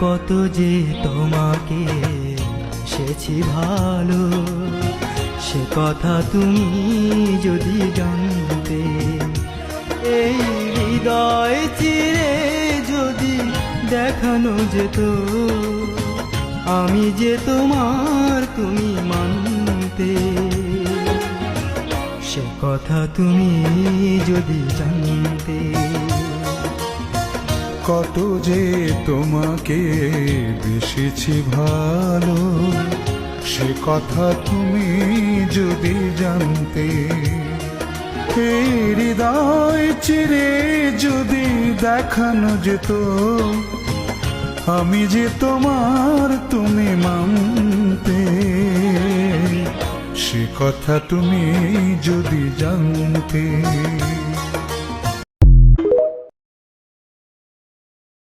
কত যে তোমাকে সেছি ভালো, সে কথা তুমি যদি জানতে। এই হৃদয় চিরে যদি দেখানো যেত, আমি যে তোমার তুমি মানতে। সে কথা তুমি যদি জানতে। কত যে তোমাকে বেসেছি ভালো, সে কথা তুমি যদি জানতে। এই হৃদয় চিরে যদি দেখানো যেত, আমি যে তোমার তুমি মানতে। সে কথা তুমি যদি জানতে।